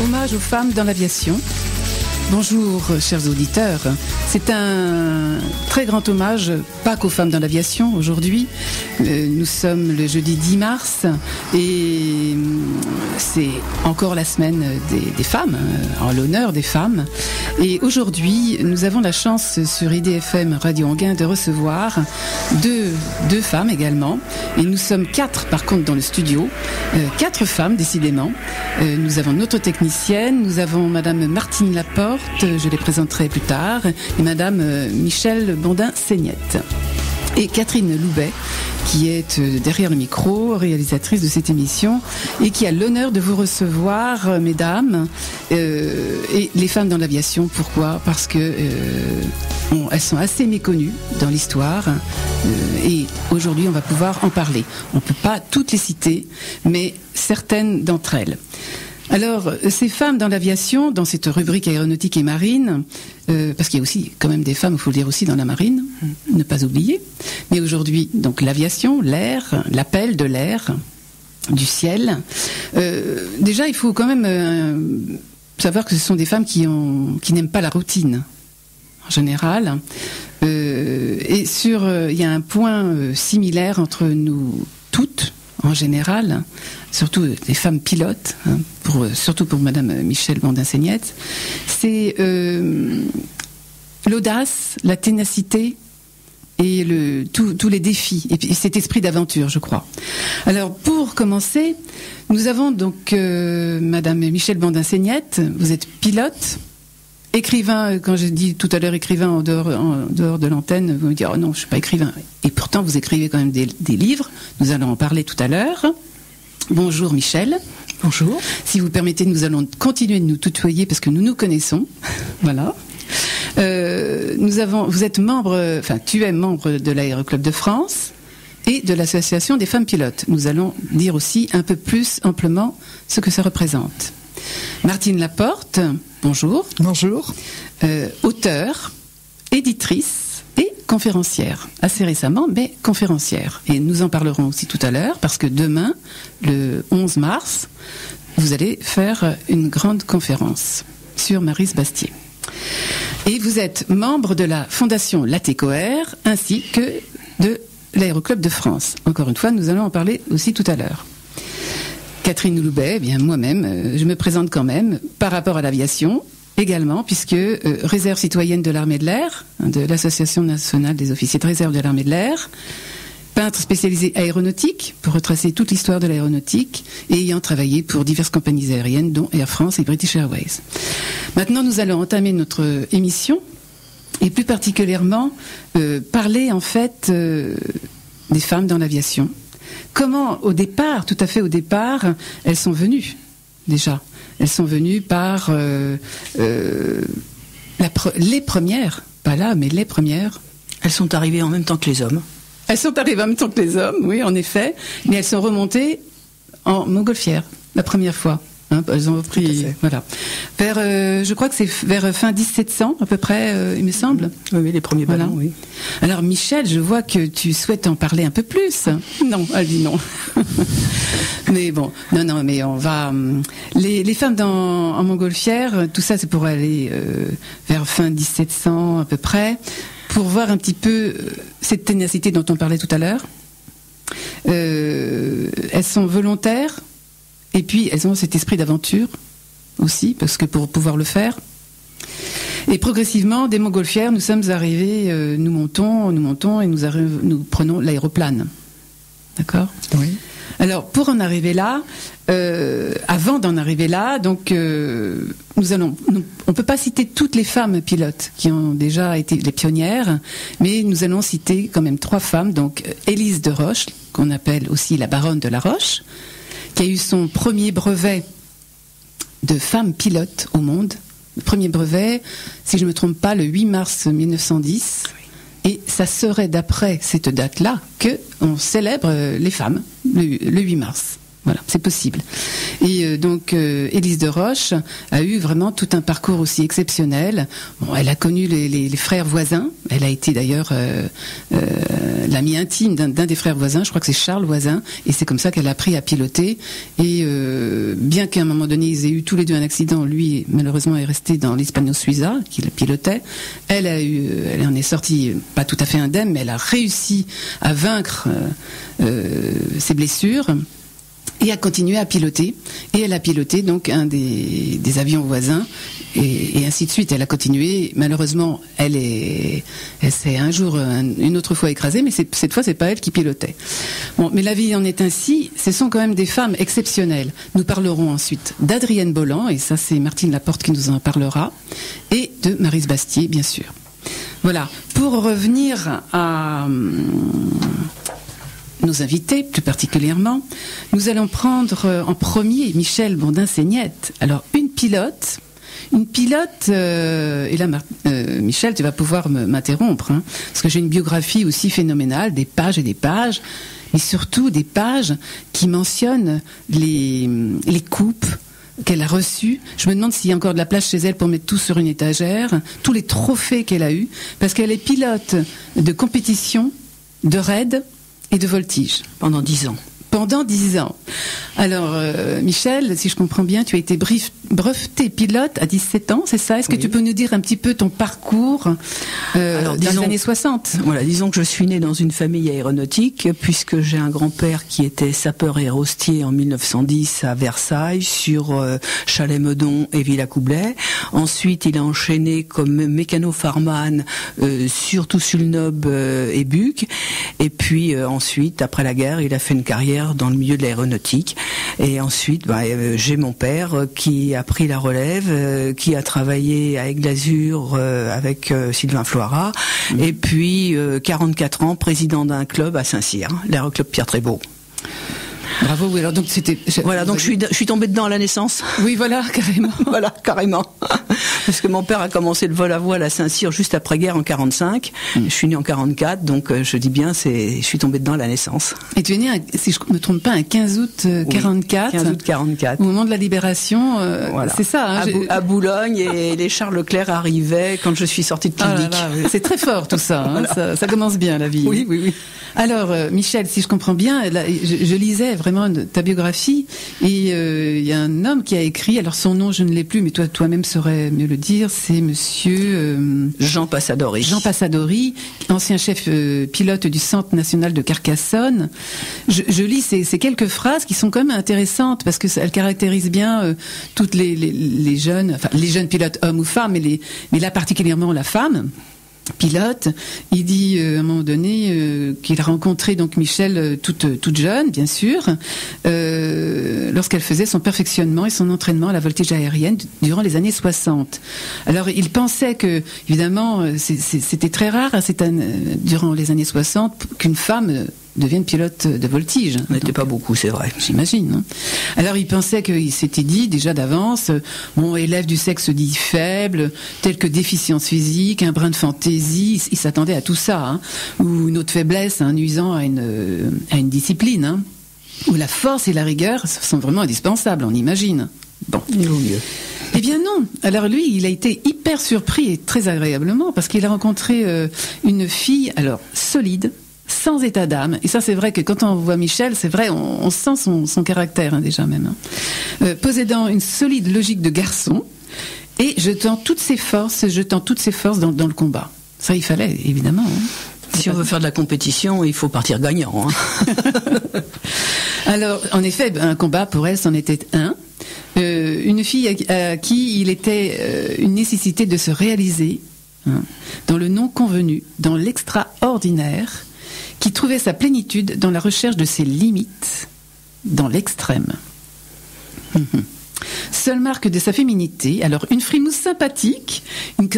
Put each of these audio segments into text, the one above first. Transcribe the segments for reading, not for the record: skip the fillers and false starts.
Hommage aux femmes dans l'aviation. Bonjour, chers auditeurs. C'est un très grand hommage, pas qu'aux femmes dans l'aviation aujourd'hui. Nous sommes le jeudi 10 mars et c'est encore la semaine des femmes, en l'honneur des femmes. Et aujourd'hui, nous avons la chance sur IDFM Radio Anguin de recevoir deux femmes également. Et nous sommes 4 par contre dans le studio, 4 femmes décidément. Nous avons notre technicienne, nous avons Madame Martine Laporte, je les présenterai plus tard, et Madame Michèle Bondin-Seignette. Et Catherine Loubet, qui est derrière le micro, réalisatrice de cette émission, et qui a l'honneur de vous recevoir, mesdames, et les femmes dans l'aviation. Pourquoi ? Parce que elles sont assez méconnues dans l'histoire, et aujourd'hui on va pouvoir en parler. On ne peut pas toutes les citer, mais certaines d'entre elles. Alors, ces femmes dans l'aviation, dans cette rubrique aéronautique et marine, parce qu'il y a aussi quand même des femmes, il faut le dire aussi, dans la marine, ne pas oublier. Mais aujourd'hui, donc l'aviation, l'air, l'appel de l'air, du ciel. Déjà, il faut quand même savoir que ce sont des femmes qui n'aiment pas la routine, en général. Et il y a un point similaire entre nous toutes, en général, surtout les femmes pilotes, surtout pour Madame Michèle Bondin-Seignette, c'est l'audace, la ténacité et tous les défis, et puis cet esprit d'aventure, je crois. Alors, pour commencer, nous avons donc Madame Michèle Bondin-Seignette, vous êtes pilote, écrivain, quand j'ai dit tout à l'heure écrivain en dehors de l'antenne, vous me dites « Oh non, je ne suis pas écrivain ». Et pourtant, vous écrivez quand même des livres, nous allons en parler tout à l'heure. Bonjour Michèle. Bonjour. Si vous permettez, nous allons continuer de nous tutoyer parce que nous nous connaissons. Voilà. Tu es membre de l'Aéroclub de France et de l'Association des femmes pilotes. Nous allons dire aussi un peu plus amplement ce que ça représente. Martine Laporte, bonjour. Bonjour. Auteure, éditrice et conférencière. Assez récemment, mais conférencière. Et nous en parlerons aussi tout à l'heure, parce que demain, le 11 mars, vous allez faire une grande conférence sur Maryse Bastier. Et vous êtes membre de la Fondation Latécoère, ainsi que de l'Aéroclub de France. Encore une fois, nous allons en parler aussi tout à l'heure. Catherine Loubet, moi-même, je me présente quand même par rapport à l'aviation également, puisque réserve citoyenne de l'armée de l'air, de l'Association nationale des officiers de réserve de l'armée de l'air, peintre spécialisé aéronautique, pour retracer toute l'histoire de l'aéronautique, et ayant travaillé pour diverses compagnies aériennes, dont Air France et British Airways. Maintenant, nous allons entamer notre émission, et plus particulièrement parler en fait des femmes dans l'aviation. Comment, tout à fait au départ, elles sont venues, déjà. Elles sont venues par les premières, pas là, mais les premières. Elles sont arrivées en même temps que les hommes. Elles sont arrivées en même temps que les hommes, oui, en effet. Mais elles sont remontées en montgolfière, la première fois. Elles ont repris, voilà. Je crois que c'est vers fin 1700 à peu près, il me semble. Oui, les premiers ballons, voilà. Oui. Alors Michèle, je vois que tu souhaites en parler un peu plus. Non, elle dit non. Mais bon, non, mais on va. Les femmes en montgolfière, tout ça, c'est pour aller vers fin 1700 à peu près, pour voir un petit peu cette ténacité dont on parlait tout à l'heure. Elles sont volontaires. Et puis, elles ont cet esprit d'aventure aussi, parce que pour pouvoir le faire. Et progressivement, des montgolfières, nous sommes arrivés, nous montons, et nous prenons l'aéroplane. D'accord ? Oui. Alors, pour en arriver là, avant d'en arriver là, donc, on ne peut pas citer toutes les femmes pilotes qui ont déjà été les pionnières, mais nous allons citer quand même 3 femmes, donc Élise de Roche, qu'on appelle aussi la baronne de la Roche, qui a eu son premier brevet de femme pilote au monde. Le premier brevet, si je ne me trompe pas, le 8 mars 1910. Oui. Et ça serait d'après cette date-là qu'on célèbre les femmes, le 8 mars. Voilà, c'est possible. Et donc, Élise de Roche a eu vraiment tout un parcours aussi exceptionnel. Bon, elle a connu les frères Voisin. Elle a été d'ailleurs l'amie intime d'un des frères Voisin. Je crois que c'est Charles Voisin. Et c'est comme ça qu'elle a appris à piloter. Et bien qu'à un moment donné, ils aient eu tous les deux un accident, lui, malheureusement, est resté dans l'Hispano Suiza, qu'il pilotait. Elle en est sortie pas tout à fait indemne, mais elle a réussi à vaincre ses blessures. Et a continué à piloter. Et elle a piloté donc un des avions voisins, et ainsi de suite. Elle a continué. Malheureusement, elle s'est un jour, une autre fois écrasée, mais cette fois, c'est pas elle qui pilotait. Bon, mais la vie en est ainsi. Ce sont quand même des femmes exceptionnelles. Nous parlerons ensuite d'Adrienne Bolland, et ça, c'est Martine Laporte qui nous en parlera, et de Maryse Bastier, bien sûr. Voilà. Pour revenir à nos invités, plus particulièrement, nous allons prendre en premier Michèle Bourdin-Seignette. Alors, une pilote, et là, Michèle, tu vas pouvoir m'interrompre, hein, parce que j'ai une biographie aussi phénoménale, des pages et des pages, mais surtout des pages qui mentionnent les coupes qu'elle a reçues. Je me demande s'il y a encore de la place chez elle pour mettre tout sur une étagère, tous les trophées qu'elle a eus, parce qu'elle est pilote de compétition, de raid et de voltige. Pendant 10 ans. Pendant 10 ans. Alors, Michèle, si je comprends bien, tu as été brevetée pilote à 17 ans, c'est ça? Est-ce que tu peux nous dire un petit peu ton parcours dans les années 60? Voilà, disons que je suis née dans une famille aéronautique, puisque j'ai un grand-père qui était sapeur aérostier en 1910 à Versailles, sur Chalais-Meudon et Villacoublay. Ensuite, il a enchaîné comme mécano-farman sur Toussulnob et Buc. Et puis ensuite, après la guerre, il a fait une carrière dans le milieu de l'aéronautique. Et ensuite, j'ai mon père qui a pris la relève, qui a travaillé à Aigle-Azur avec Sylvain Floirat, et puis 44 ans, président d'un club à Saint-Cyr, l'Aéroclub Pierre Trébault. Bravo, oui, alors donc c'était... Voilà, donc je suis tombée dedans à la naissance. Oui, voilà, carrément. Voilà, carrément. Parce que mon père a commencé le vol à voile à Saint-Cyr juste après-guerre en 45. Je suis née en 44, donc je dis bien, je suis tombée dedans à la naissance. Et tu es née, si je ne me trompe pas, un 15 août 44. 15 août 44. Au moment de la libération, voilà. C'est ça. Hein, à Boulogne, et les Charles Leclerc arrivaient quand je suis sortie de clinique. Oui. C'est très fort tout ça, hein, voilà. ça commence bien la vie. Oui, oui, oui. Alors, Michèle, si je comprends bien, là, je lisais vraiment ta biographie, et il y a un homme qui a écrit, alors son nom je ne l'ai plus, mais toi-même saurais mieux le dire, c'est monsieur Jean Passadori. Jean Passadori, ancien chef pilote du Centre national de Carcassonne. Je lis ces quelques phrases qui sont quand même intéressantes, parce que elles caractérisent bien toutes les jeunes, enfin les jeunes pilotes hommes ou femmes, mais là particulièrement la femme pilote. Il dit à un moment donné qu'il a rencontré donc Michèle toute jeune, bien sûr, lorsqu'elle faisait son perfectionnement et son entraînement à la voltige aérienne durant les années 60. Alors il pensait que, évidemment, c'était très rare durant les années 60 qu'une femme devienne pilote de voltige. On n'était pas beaucoup, c'est vrai. J'imagine. Hein. Alors il pensait qu'il s'était dit déjà d'avance, élève du sexe dit faible, tel que déficience physique, un brin de fantaisie, il s'attendait à tout ça, hein, ou une autre faiblesse nuisant à une discipline, hein, où la force et la rigueur sont vraiment indispensables, on imagine. Bon. Il vaut mieux. Eh bien non. Alors lui, il a été hyper surpris et très agréablement, parce qu'il a rencontré une fille, alors solide, sans état d'âme. Et ça, c'est vrai que quand on voit Michèle, c'est vrai, on sent son caractère, hein, déjà même. Hein. Possédant une solide logique de garçon et jetant toutes ses forces dans le combat. Ça, il fallait, évidemment. Hein. Si on veut faire de la compétition, il faut partir gagnant. Hein. Alors, en effet, un combat, pour elle, c'en était un. Une fille à qui il était une nécessité de se réaliser, hein, dans le non convenu, dans l'extraordinaire, qui trouvait sa plénitude dans la recherche de ses limites, dans l'extrême. Seule marque de sa féminité, alors une frimousse sympathique, une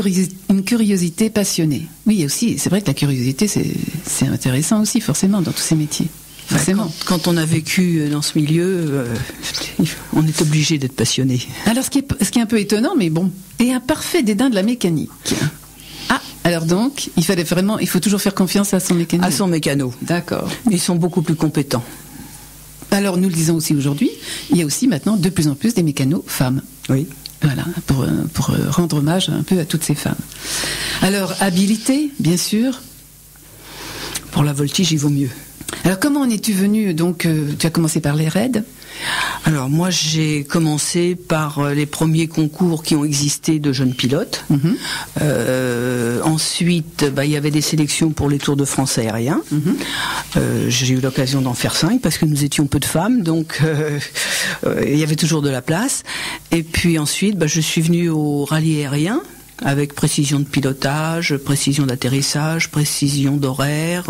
curiosité passionnée. Oui, aussi, c'est vrai que la curiosité, c'est intéressant aussi, forcément, dans tous ces métiers. Forcément. Quand on a vécu dans ce milieu, on est obligé d'être passionné. Alors, ce qui est un peu étonnant, mais bon, et un parfait dédain de la mécanique. Alors donc, il faut toujours faire confiance à son mécano. À son mécano. D'accord. Ils sont beaucoup plus compétents. Alors nous le disons aussi aujourd'hui, il y a aussi maintenant de plus en plus des mécanos femmes. Oui. Voilà, pour rendre hommage un peu à toutes ces femmes. Alors, habilité, bien sûr. Pour la voltige, il vaut mieux. Alors, comment en es-tu venu? Donc, tu as commencé par les raids. Alors moi j'ai commencé par les premiers concours qui ont existé de jeunes pilotes. Ensuite il y avait des sélections pour les Tours de France aériens. J'ai eu l'occasion d'en faire 5 parce que nous étions peu de femmes, donc il y avait toujours de la place. Et puis ensuite je suis venue au rallye aérien, avec précision de pilotage, précision d'atterrissage, précision d'horaire.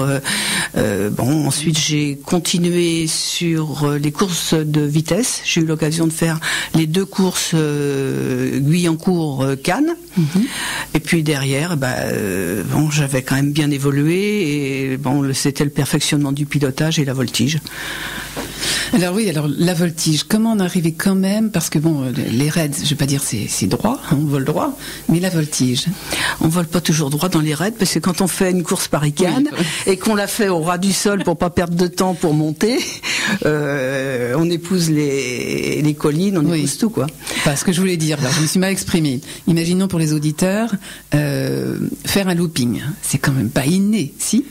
Ensuite j'ai continué sur les courses de vitesse. J'ai eu l'occasion de faire les 2 courses Guyancourt-Cannes. Et puis derrière, j'avais quand même bien évolué et c'était le perfectionnement du pilotage et la voltige. Alors la voltige, comment on arrivait quand même, parce que les raids, je vais pas dire c'est droit, on vole droit, mais la voltige. On vole pas toujours droit dans les raids, parce que quand on fait une course Paris-Cannes et qu'on la fait au ras du sol pour pas perdre de temps pour monter, on épouse les collines, on épouse tout, quoi. Enfin, ce que je voulais dire, je me suis mal exprimée. Imaginons pour les auditeurs, faire un looping, c'est quand même pas inné, si?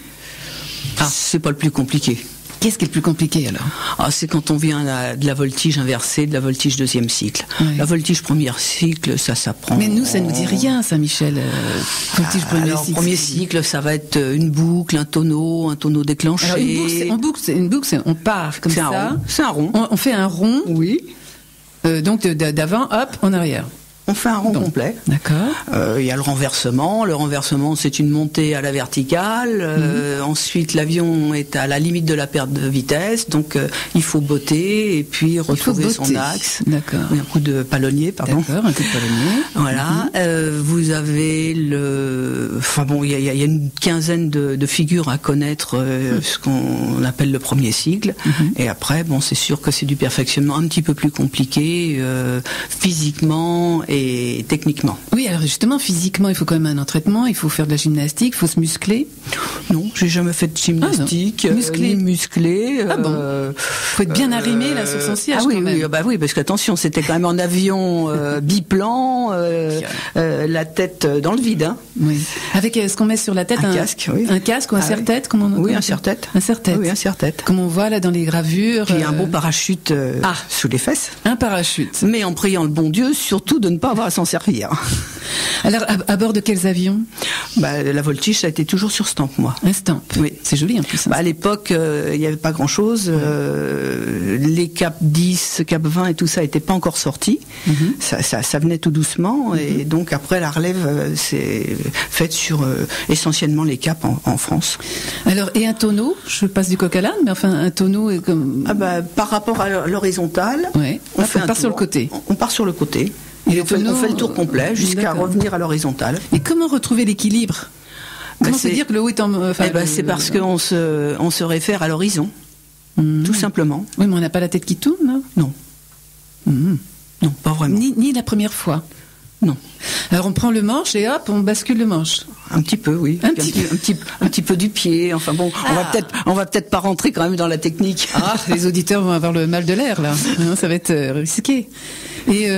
C'est pas le plus compliqué. Qu'est-ce qui est le plus compliqué alors? C'est quand on vient de la voltige inversée, de la voltige 2e cycle. Oui. La voltige 1er cycle, ça s'apprend. Mais nous, ça ne nous dit rien, ça, Michel. Voltige 1er cycle. 1er cycle, ça va être une boucle, un tonneau déclenché. Alors une boucle, on part comme ça. C'est un rond. On fait un rond. Oui. Donc d'avant, hop, en arrière. On fait un rond complet. D'accord. Il y a le renversement. Le renversement, c'est une montée à la verticale. Ensuite, l'avion est à la limite de la perte de vitesse. Donc, il faut botter et puis retrouver son axe. D'accord. Oui, un coup de palonnier, pardon. D'accord, un coup de palonnier. Voilà. Vous avez il y a une quinzaine de figures à connaître, ce qu'on appelle le 1er cycle. Et après, c'est sûr que c'est du perfectionnement un petit peu plus compliqué, physiquement et techniquement. Oui, alors justement, physiquement, il faut quand même un entraînement, il faut faire de la gymnastique, il faut se muscler. Non, j'ai jamais fait de gymnastique. Musclé. Ah bon. Faut être bien arrimé là sur son siège. Ah oui, quand même. Oui, parce qu'attention, c'était quand même en avion biplan, la tête dans le vide. Hein. Oui. Avec ce qu'on met sur la tête, un casque, oui. Un casque ou un serre-tête, un serre-tête. Un serre-tête. Oui, un serre-tête. Comme on voit là dans les gravures. Puis un bon parachute sous les fesses. Un parachute. Mais en priant le bon Dieu, surtout de ne pas avoir à s'en servir. Alors, à bord de quels avions? La voltige, ça a été toujours sur Stamp, moi. Un Stamp. Oui. C'est joli en plus. À l'époque, il n'y avait pas grand-chose. Les Cap 10, Cap 20 et tout ça n'était pas encore sorti. Ça venait tout doucement. Et donc, après, la relève s'est faite sur essentiellement les caps en France. Alors, et un tonneau? Je passe du coq à l'âne, mais enfin, un tonneau est comme... Par rapport à l'horizontale, on part sur le côté. On part sur le côté. Et on fait le tour complet jusqu'à revenir à l'horizontale. Et comment retrouver l'équilibre? Comment se dire que le haut est en... c'est parce qu'on se réfère à l'horizon, tout simplement. Oui, mais on n'a pas la tête qui tourne, non. Non, pas vraiment. Ni la première fois. Non. Alors on prend le manche et hop, on bascule le manche. Un petit peu, oui. Un petit peu du pied. Enfin bon, on va peut-être pas rentrer quand même dans la technique. Les auditeurs vont avoir le mal de l'air là. Ça va être risqué. Et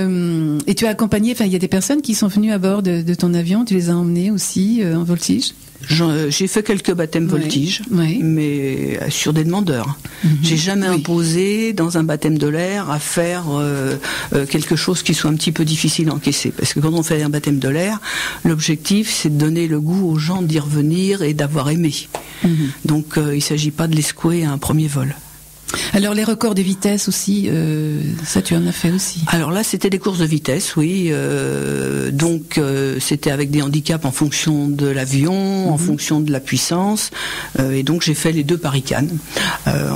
tu as accompagné. Enfin, il y a des personnes qui sont venues à bord de ton avion. Tu les as emmenées aussi en voltige. J'ai fait quelques baptêmes voltige, mais sur des demandeurs. J'ai jamais imposé dans un baptême de l'air à faire quelque chose qui soit un petit peu difficile à encaisser. Parce que quand on fait un baptême de l'air, l'objectif c'est de donner le goût aux gens d'y revenir et d'avoir aimé. Donc il ne s'agit pas de les secouer à un premier vol. Alors les records de vitesse aussi, ça tu en as fait aussi? Alors là c'était des courses de vitesse, oui. Donc c'était avec des handicaps en fonction de l'avion, en fonction de la puissance. Et donc j'ai fait les 2 Paris-Cannes.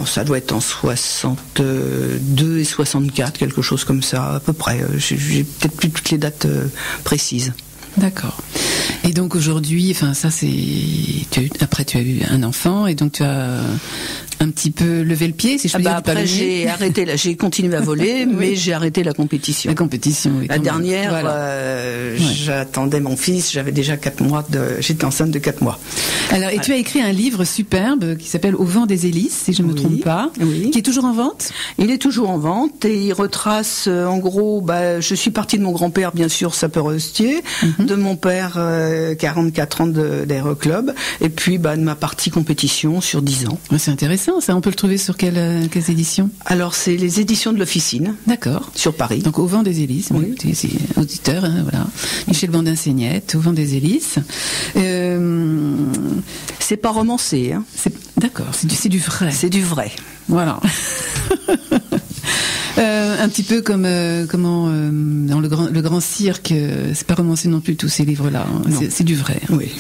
Ça doit être en 62 et 64, quelque chose comme ça à peu près. J'ai peut-être plus toutes les dates précises. D'accord. Et donc aujourd'hui, enfin ça c'est, après tu as eu un enfant et donc tu as un petit peu levé le pied, si je peux dire. Après, j'ai continué à voler, oui. Mais j'ai arrêté la compétition. La compétition, oui. La dernière, voilà. J'attendais mon fils, j'avais déjà 4 mois, j'étais enceinte de 4 mois. Alors, et tu as écrit un livre superbe qui s'appelle Au vent des hélices, si je ne me trompe pas, qui est toujours en vente. Il est toujours en vente et il retrace, en gros, je suis partie de mon grand-père, bien sûr, sapeur-hostier, de mon père, 44 ans d'aéroclub, et puis de ma partie compétition sur 10 ans. C'est intéressant, ça. On peut le trouver sur quelles éditions? Alors, c'est les éditions de l'Officine. D'accord. Sur Paris. Donc, Au vent des hélices, oui. C'est auditeur, hein, voilà. Michel Bandin-Seignette, Au vent des hélices. C'est pas romancé, hein. D'accord, c'est du vrai. C'est du vrai. Voilà. Un petit peu comme dans le grand cirque, c'est pas romancé non plus tous ces livres-là. Hein. C'est du vrai. Oui.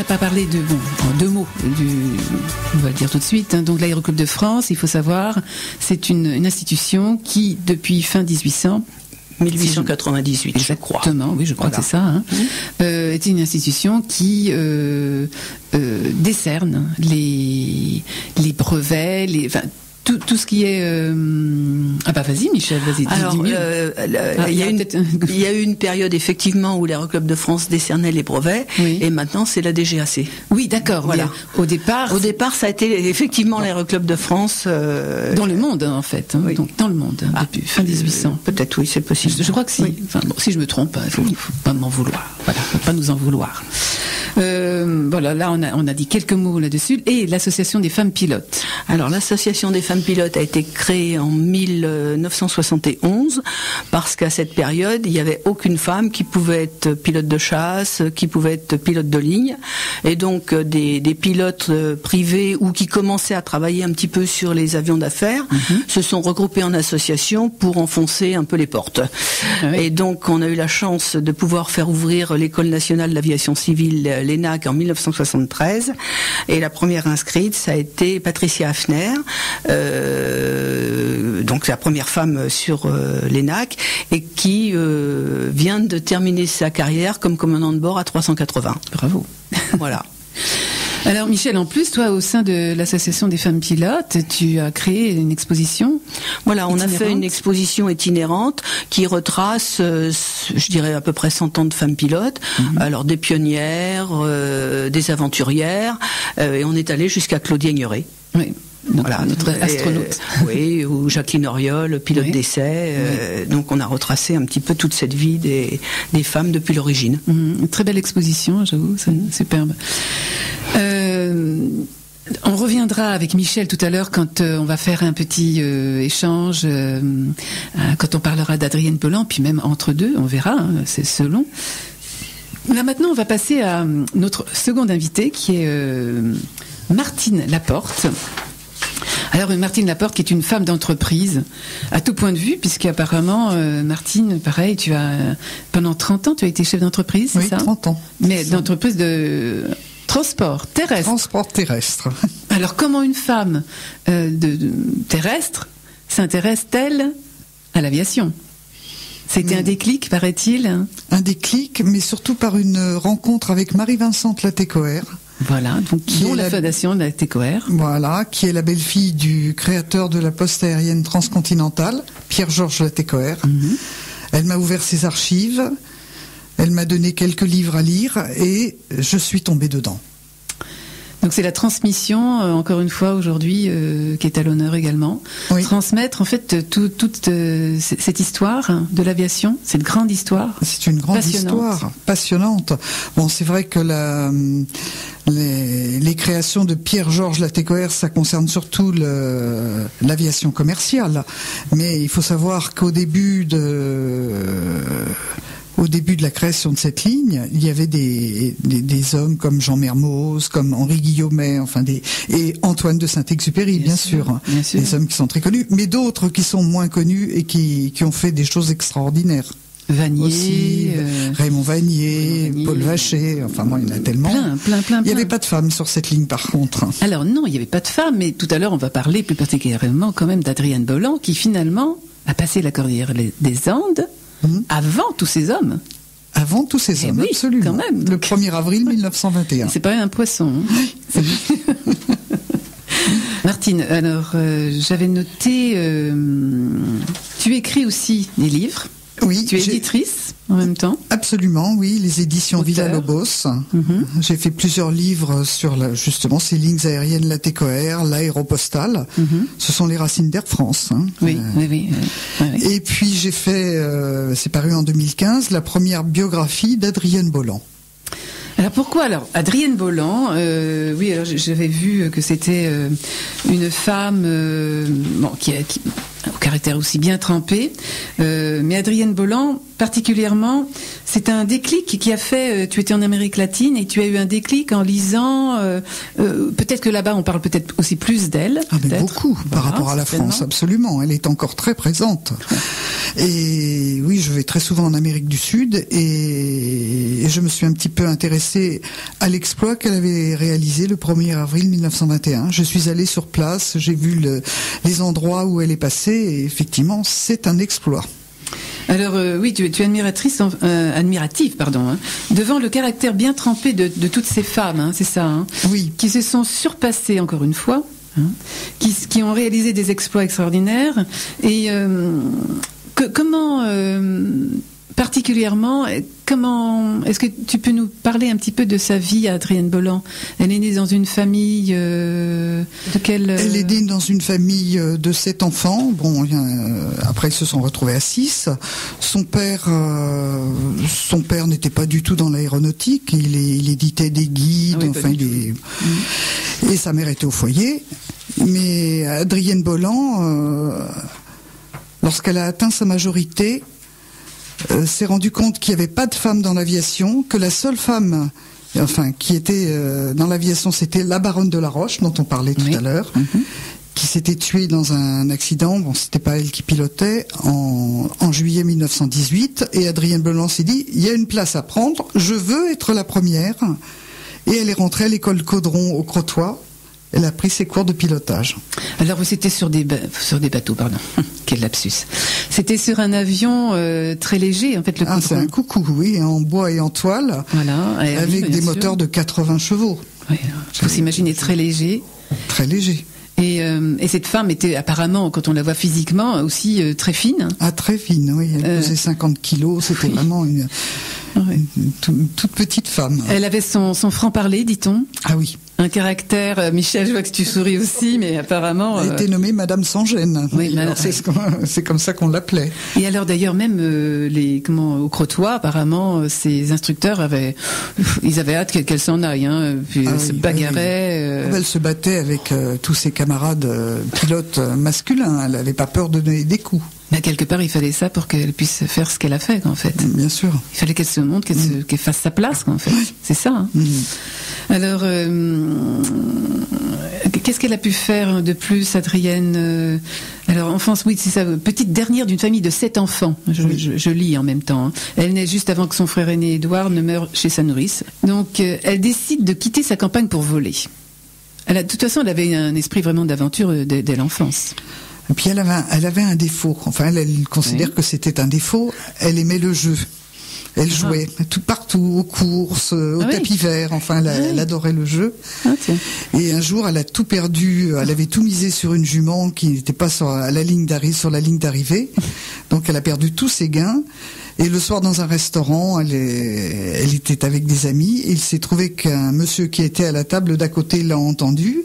pas parlé en 2 mots, on va le dire tout de suite. Hein. Donc l'Aéroclub de France, il faut savoir, c'est une institution qui, depuis fin 1898, je crois. Exactement, oui, je crois que c'est ça. Hein. C'est une institution qui décerne les brevets, tout ce qui est... Ah bah vas-y Michel, vas-y. Alors, il y a eu une période effectivement où l'Aéroclub de France décernait les brevets, et maintenant c'est la DGAC. Oui, d'accord. Voilà. Au départ, ça a été effectivement l'Aéroclub de France. Dans le monde, en fait. Hein, donc dans le monde, depuis fin 1800. Peut-être, oui, c'est possible. Je crois que si. Oui. Enfin, bon, si je me trompe, il faut pas m'en vouloir. Voilà, faut pas nous en vouloir. Voilà, là on a dit quelques mots là-dessus. Et l'association des femmes pilotes. Alors l'association des femmes pilotes a été créée en 1971 parce qu'à cette période il n'y avait aucune femme qui pouvait être pilote de chasse, qui pouvait être pilote de ligne, et donc des pilotes privés ou qui commençaient à travailler un petit peu sur les avions d'affaires se sont regroupés en association pour enfoncer un peu les portes. Et donc on a eu la chance de pouvoir faire ouvrir l'école nationale d'aviation civile, l'ENAC, en 1973, et la première inscrite ça a été Patricia Hafner, donc la première femme sur l'ENAC, et qui vient de terminer sa carrière comme commandant de bord à 380. Bravo. Voilà. Alors Michel, en plus, toi, au sein de l'association des femmes pilotes, tu as créé une exposition. Voilà, on a fait une exposition itinérante qui retrace, je dirais, à peu près 100 ans de femmes pilotes. Alors des pionnières, des aventurières, et on est allé jusqu'à Claudie Aigneret. Oui. Donc, voilà, notre astronaute. Oui, ou Jacqueline Auriol, pilote d'essai. Donc on a retracé un petit peu toute cette vie des femmes depuis l'origine. Une très belle exposition, j'avoue, c'est superbe. On reviendra avec Michel tout à l'heure quand on va faire un petit échange, quand on parlera d'Adrienne Bolland, puis même entre deux, on verra, hein, c'est selon. Là maintenant, on va passer à notre seconde invitée qui est Martine Laporte. Alors Martine Laporte qui est une femme d'entreprise à tout point de vue, puisqu'apparemment Martine, pareil, tu as pendant 30 ans tu as été chef d'entreprise, c'est ça ? Oui, 30 ans. Mais d'entreprise de transport terrestre. Transport terrestre. Alors comment une femme terrestre s'intéresse-t-elle à l'aviation ? C'était un déclic, paraît-il ? Un déclic, mais surtout par une rencontre avec Marie-Vincente Latécoère. Voilà, donc dont la fondation de la Latécoère. Voilà, qui est la belle-fille du créateur de la poste aérienne transcontinentale, Pierre-Georges Latécoère. Elle m'a ouvert ses archives, elle m'a donné quelques livres à lire et je suis tombée dedans. Donc c'est la transmission, encore une fois aujourd'hui, qui est à l'honneur également. Oui. Transmettre en fait toute cette histoire de l'aviation, cette grande histoire. C'est une grande histoire passionnante. Bon, c'est vrai que les créations de Pierre-Georges Latécoère, ça concerne surtout l'aviation commerciale. Mais il faut savoir qu'au début de la création de cette ligne, il y avait des hommes comme Jean Mermoz, comme Henri Guillaumet, et Antoine de Saint-Exupéry, bien sûr. Des hommes qui sont très connus, mais d'autres qui sont moins connus et qui ont fait des choses extraordinaires. Vanier, aussi, Raymond Vanier, Paul Vacher, il y en a tellement. Plein. Il n'y avait pas de femmes sur cette ligne par contre. Alors non, il n'y avait pas de femmes, mais tout à l'heure on va parler plus particulièrement quand même d'Adrienne Bolland qui finalement a passé la cordillère des Andes avant tous ces hommes. Avant tous ces hommes, oui, absolument. Quand même. Le 1er avril 1921. C'est pas un poisson. Hein. Martine, alors j'avais noté, tu écris aussi des livres. Oui. Tu es éditrice en même temps. Absolument, oui, les éditions Villa-Lobos. J'ai fait plusieurs livres sur justement ces lignes aériennes Latécoère, l'aéropostale. Ce sont les racines d'Air France. Hein. Oui. Et puis j'ai fait, c'est paru en 2015, la première biographie d'Adrienne Bolland. Alors pourquoi Adrienne Bolland, oui, alors j'avais vu que c'était une femme qui au caractère aussi bien trempé, mais Adrienne Bolland particulièrement, c'est un déclic qui a fait, tu étais en Amérique latine et tu as eu un déclic en lisant, peut-être que là-bas on parle peut-être aussi plus d'elle. Ah mais beaucoup, par rapport à la France, absolument, elle est encore très présente. Et oui, je vais très souvent en Amérique du Sud et je me suis un petit peu intéressée à l'exploit qu'elle avait réalisé le 1er avril 1921. Je suis allée sur place, j'ai vu les endroits où elle est passée et effectivement, c'est un exploit. Alors oui, tu es admirative, devant le caractère bien trempé de toutes ces femmes, hein, c'est ça, hein, oui, qui se sont surpassées encore une fois. qui ont réalisé des exploits extraordinaires. Et comment, particulièrement, est-ce que tu peux nous parler un petit peu de sa vie, Adrienne Bolland? Elle est née dans une famille de quelle... Elle est née dans une famille de 7 enfants. Bon, après ils se sont retrouvés à 6. Son père n'était pas du tout dans l'aéronautique. Il éditait des guides. Et sa mère était au foyer. Mais Adrienne Bolland, lorsqu'elle a atteint sa majorité, s'est rendu compte qu'il n'y avait pas de femme dans l'aviation, que la seule femme qui était dans l'aviation, c'était la baronne de la Roche, dont on parlait tout à l'heure, qui s'était tuée dans un accident. Bon, c'était pas elle qui pilotait, en juillet 1918. Et Adrienne Bolland s'est dit, il y a une place à prendre, je veux être la première. Et elle est rentrée à l'école Caudron au Crotoy. Elle a pris ses cours de pilotage. Alors, c'était sur des bateaux, pardon. Quel lapsus. C'était sur un avion très léger, en fait, le Caudron. C'est un coucou, oui, en bois et en toile, avec des moteurs de 80 chevaux. Il faut s'imaginer très léger. Très léger. Et cette femme était apparemment, quand on la voit physiquement, aussi très fine. Ah, très fine, oui. Elle pesait 50 kilos, c'était vraiment une toute petite femme. Elle avait son franc-parler, dit-on. Ah oui. Un caractère, Michel, je vois que tu souris aussi, mais apparemment... Elle a été nommée Madame Sans Gêne. Oui, c'est comme ça qu'on l'appelait. Et alors d'ailleurs, même au Crotoy, apparemment, ses instructeurs avaient hâte qu'elle s'en aille. Puis elle se bagarrait. Elle se battait avec tous ses camarades pilotes masculins. Elle n'avait pas peur de donner des coups. Mais quelque part, il fallait ça pour qu'elle puisse faire ce qu'elle a fait, en fait. Bien sûr. Il fallait qu'elle se montre, qu'elle fasse sa place, en fait. C'est ça. Alors, qu'est-ce qu'elle a pu faire de plus, Adrienne? Alors, enfance, oui, c'est ça. Petite dernière d'une famille de 7 enfants. Je lis en même temps. Elle naît juste avant que son frère aîné Édouard ne meure chez sa nourrice. Donc, elle décide de quitter sa campagne pour voler. De toute façon, elle avait un esprit vraiment d'aventure dès l'enfance. Et puis elle avait un défaut. Enfin, elle considère que c'était un défaut. Elle aimait le jeu. Elle jouait partout, aux courses, au tapis vert. Enfin, elle adorait le jeu. Et un jour, elle a tout perdu. Elle avait tout misé sur une jument qui n'était pas sur la ligne d'arrivée. Donc, elle a perdu tous ses gains. Et le soir, dans un restaurant, elle était avec des amis. Et il s'est trouvé qu'un monsieur qui était à la table d'à côté l'a entendu.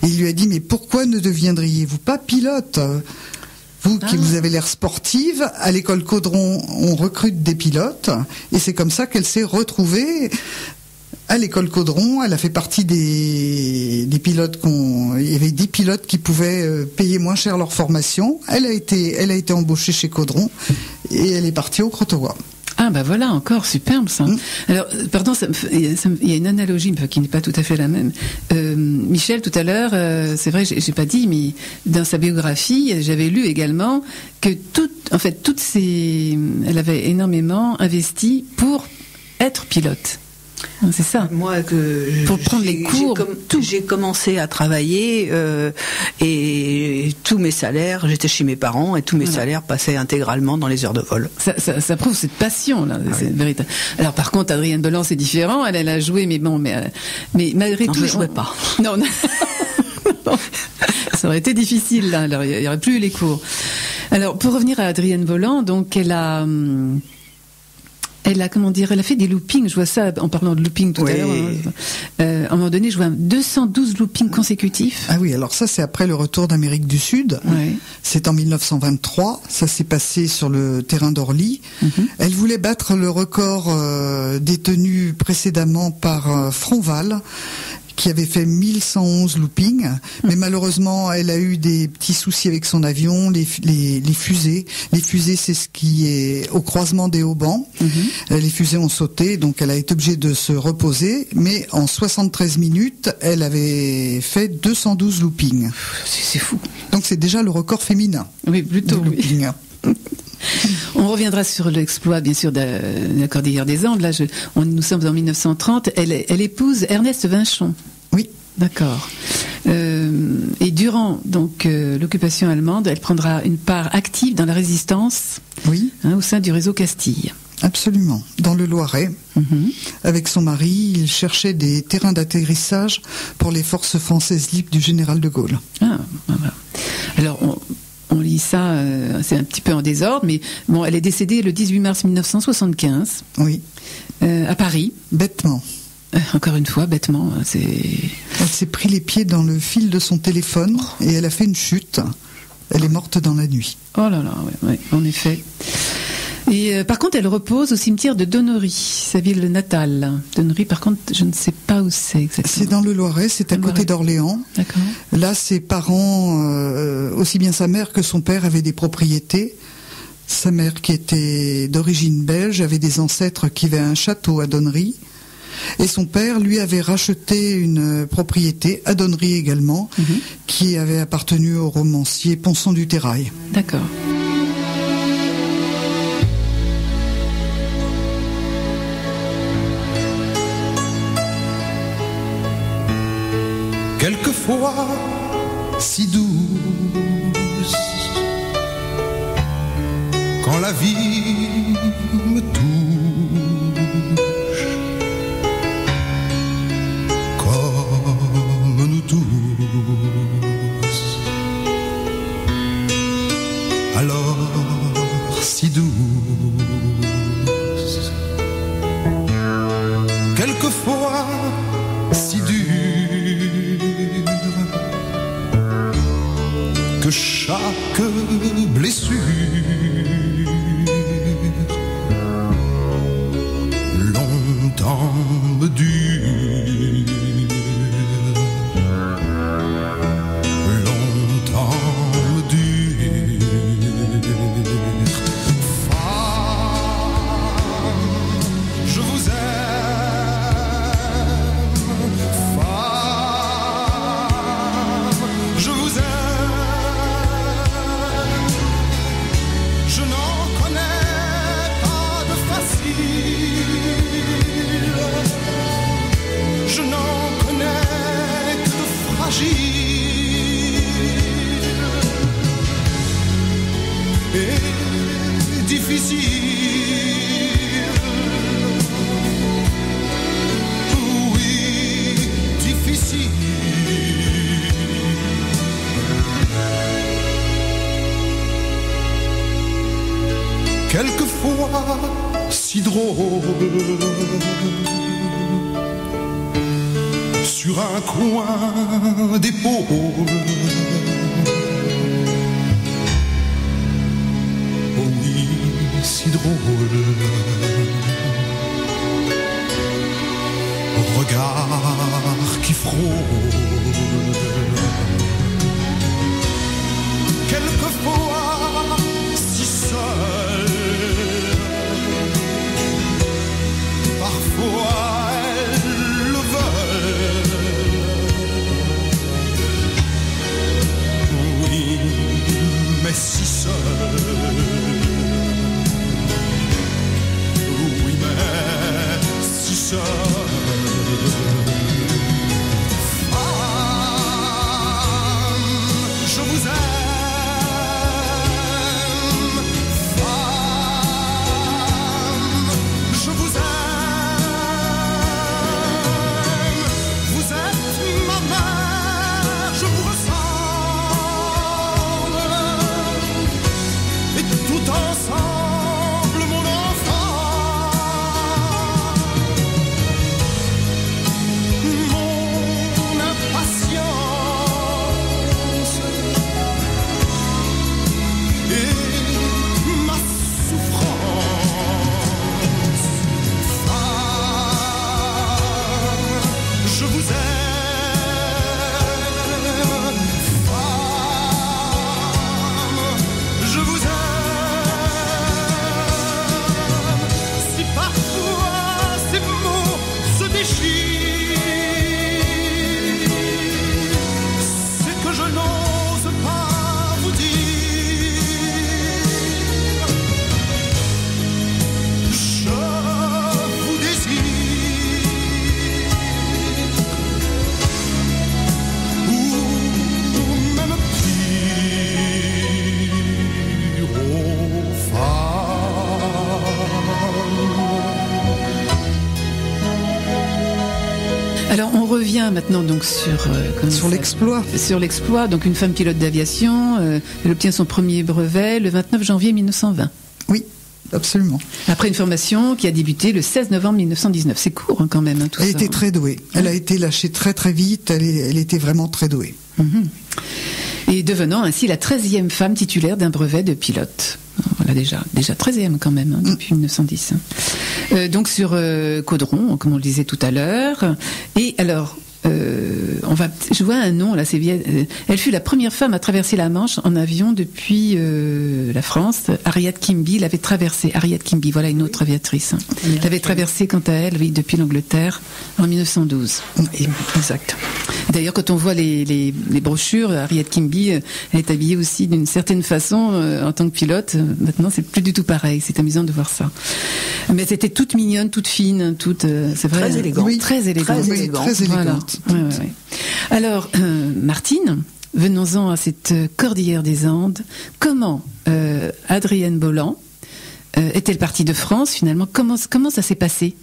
Et il lui a dit, mais pourquoi ne deviendriez-vous pas pilote ? Vous vous avez l'air sportive, à l'école Caudron, on recrute des pilotes. Et c'est comme ça qu'elle s'est retrouvée à l'école Caudron. Elle a fait partie des pilotes il y avait 10 pilotes qui pouvaient payer moins cher leur formation. Elle a été embauchée chez Caudron et elle est partie au Crotoy. Ah bah voilà, encore superbe ça. Alors, pardon, il y a une analogie qui n'est pas tout à fait la même. Michel, tout à l'heure, c'est vrai, j'ai pas dit, mais dans sa biographie, j'avais lu également que elle avait énormément investi pour être pilote. C'est ça. Moi, pour prendre les cours, j'ai commencé à travailler et tous mes salaires, j'étais chez mes parents et tous mes salaires passaient intégralement dans les heures de vol. Ça prouve cette passion là, c'est véritable. Alors par contre, Adrienne Bolland, c'est différent. Elle a joué, mais malgré tout, je jouais pas. Non. Ça aurait été difficile là. Alors il y aurait plus eu les cours. Alors pour revenir à Adrienne Bolland, donc elle a fait des loopings, je vois ça en parlant de looping tout à l'heure. À un moment donné, je vois 212 loopings consécutifs. Ah oui, alors ça c'est après le retour d'Amérique du Sud. Oui. C'est en 1923, ça s'est passé sur le terrain d'Orly. Elle voulait battre le record détenu précédemment par Fronval, qui avait fait 1111 loopings, mais malheureusement, elle a eu des petits soucis avec son avion, les fusées. Les fusées, c'est ce qui est au croisement des haubans. Les fusées ont sauté, donc elle a été obligée de se reposer, mais en 73 minutes, elle avait fait 212 loopings. C'est fou. Donc c'est déjà le record féminin. Oui, plutôt. De looping. On reviendra sur l'exploit, bien sûr, de la Cordillère des Andes. Là, nous sommes en 1930. Elle épouse Ernest Vinchon. Oui. D'accord. Et durant donc l'occupation allemande, elle prendra une part active dans la résistance. Oui. Au sein du réseau Castille. Absolument. Dans le Loiret, avec son mari, il cherchait des terrains d'atterrissage pour les forces françaises libres du général de Gaulle. Ah, voilà. Alors, on lit ça, c'est un petit peu en désordre, mais bon, elle est décédée le 18 mars 1975. Oui. À Paris. Bêtement. Encore une fois, bêtement, c'est... Elle s'est pris les pieds dans le fil de son téléphone et elle a fait une chute. Elle est morte dans la nuit. Oh là là, ouais, en effet. Et par contre, elle repose au cimetière de Donnery, sa ville natale. Donnery, par contre, je ne sais pas où c'est exactement. C'est dans le Loiret, c'est à côté d'Orléans. D'accord. Là, ses parents, aussi bien sa mère que son père, avaient des propriétés. Sa mère, qui était d'origine belge, avait des ancêtres qui avaient un château à Donnery. Et son père, lui, avait racheté une propriété, à Donnery également, qui avait appartenu au romancier Ponson du Terrail. D'accord. Quelquefois si douce, quand la vie me touche, comme nous tous, alors si douce, quelquefois si dure, que chaque blessure longtemps me dure, longtemps me dure. Femme, je vous aime. Femme, je vous aime. Je n'en connais pas de facile, je n'en connais que de fragile et difficile. Oui, difficile. Quelquefois si drôle, sur un coin d'épaule. Oh oui, si drôle, regard qui frôle. Quelquefois si seul, parfois elles le veulent. Oui, mais si seul. Oui, mais si seul. revient maintenant donc sur l'exploit. Sur l'exploit, donc une femme pilote d'aviation, elle obtient son premier brevet le 29 janvier 1920. Oui, absolument. Après une formation qui a débuté le 16 novembre 1919. C'est court quand même, tout ça. Elle était très douée. Elle a été lâchée très très vite. Elle était vraiment très douée. Et devenant ainsi la 13e femme titulaire d'un brevet de pilote. Voilà, déjà 13e quand même, depuis 1910. Donc sur Caudron, comme on le disait tout à l'heure. Et alors, je vois un nom là, c'est bien. Elle fut la première femme à traverser la Manche en avion depuis la France. Harriet Quimby l'avait traversée. Harriet Quimby, voilà une autre aviatrice. L'avait traversée quant à elle, oui, depuis l'Angleterre en 1912. Exact. D'ailleurs, quand on voit les brochures, Harriet Quimby, elle est habillée aussi d'une certaine façon en tant que pilote. Maintenant, c'est plus du tout pareil. C'est amusant de voir ça. Mais c'était toute mignonne, toute fine, toute. C'est vrai. Très élégante. Oui, très élégante. Très élégante. Voilà. Ouais. Alors, Martine, venons-en à cette cordillère des Andes. Comment Adrienne Bolland est-elle partie de France finalement? Comment ça s'est passé?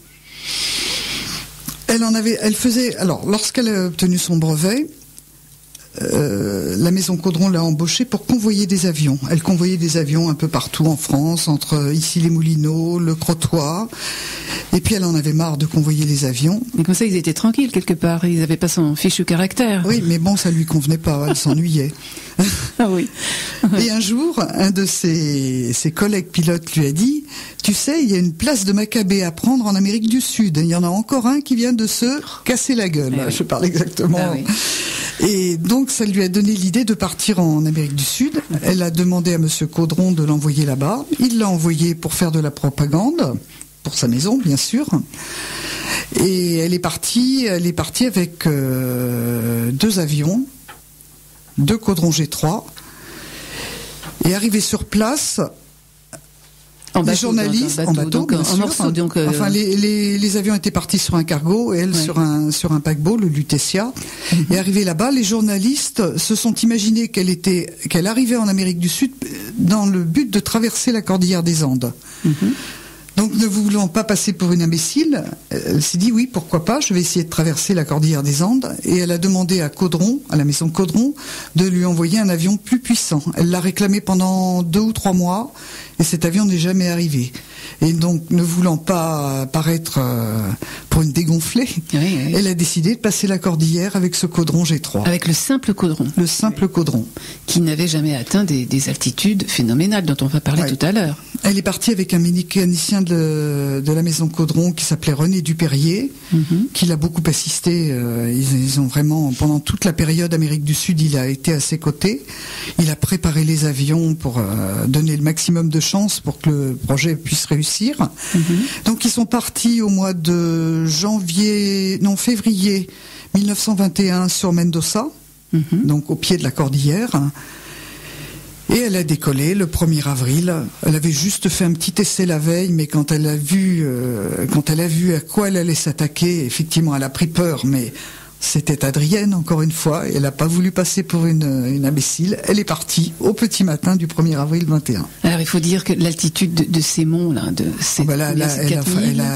Alors, lorsqu'elle a obtenu son brevet, la maison Caudron l'a embauchée pour convoyer des avions. Elle convoyait des avions un peu partout en France, entre ici les Moulineaux, le Crotoy. Et puis elle en avait marre de convoyer les avions. Mais comme ça, ils étaient tranquilles quelque part. Ils n'avaient pas son fichu caractère. Oui, mais bon, ça lui convenait pas. Elle s'ennuyait. Ah oui. Et un jour, un de ses collègues pilotes lui a dit: tu sais, il y a une place de Maccabée à prendre en Amérique du Sud. Il y en a encore un qui vient de se casser la gueule. Ah oui. Je parle exactement. Ah oui. Et donc, ça lui a donné l'idée de partir en Amérique du Sud. Elle a demandé à Monsieur Caudron de l'envoyer là-bas. Il l'a envoyé pour faire de la propagande, pour sa maison, bien sûr. Et elle est partie avec 2 avions, 2 Caudron G3. Et arrivée sur place, les journalistes en bateau, en morceaux. Enfin, les avions étaient partis sur un cargo et elle sur un paquebot, le Lutetia. Et arrivée là-bas, les journalistes se sont imaginés qu'elle arrivait en Amérique du Sud dans le but de traverser la cordillère des Andes. Donc, ne voulant pas passer pour une imbécile, elle s'est dit oui, pourquoi pas, je vais essayer de traverser la cordillère des Andes. Et elle a demandé à Caudron, à la maison Caudron, de lui envoyer un avion plus puissant. Elle l'a réclamé pendant 2 ou 3 mois, et cet avion n'est jamais arrivé. Et donc, ne voulant pas paraître pour une dégonflée, elle a décidé de passer la cordillère avec ce Caudron G3. Avec le simple Caudron. Le simple Caudron. Qui n'avait jamais atteint des altitudes phénoménales dont on va parler tout à l'heure. Elle est partie avec un mécanicien de la maison Caudron qui s'appelait René Dupérier, qui l'a beaucoup assisté. Ils ont vraiment, pendant toute la période Amérique du Sud, il a été à ses côtés. Il a préparé les avions pour donner le maximum de chance pour que le projet puisse réussir. Donc ils sont partis au mois de février 1921 sur Mendoza, donc au pied de la cordillère. Et elle a décollé le 1er avril. Elle avait juste fait un petit essai la veille, mais quand elle a vu à quoi elle allait s'attaquer, effectivement, elle a pris peur, mais c'était Adrienne, encore une fois, et elle n'a pas voulu passer pour une imbécile. Elle est partie au petit matin du 1er avril 21. Alors, il faut dire que l'altitude de ces monts, là,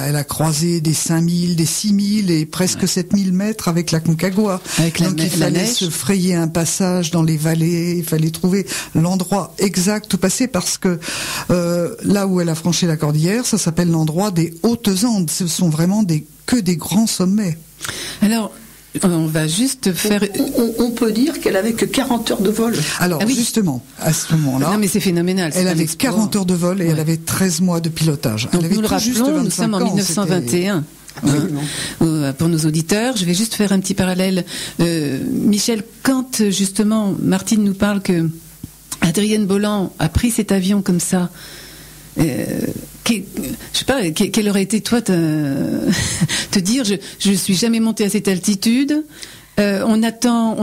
elle a croisé des 5000, des 6000 et presque 7000 mètres avec la Concagua. Donc, il fallait se frayer un passage dans les vallées, il fallait trouver l'endroit exact où passer, parce que là où elle a franchi la cordillère, ça s'appelle l'endroit des Hautes Andes. Ce sont vraiment que des grands sommets. Alors, on va juste faire... On peut dire qu'elle avait que 40 heures de vol. Alors, justement, à ce moment-là... Non, mais c'est phénoménal. Elle avait 40 heures de vol et elle avait 13 mois de pilotage. Donc, nous le rappelons, nous sommes en 1921. Pour nos auditeurs, je vais juste faire un petit parallèle. Michel, quand justement Martine nous parle que Adrienne Bolland a pris cet avion comme ça, je sais pas, quelle aurait été toi te dire je suis jamais montée à cette altitude, on attend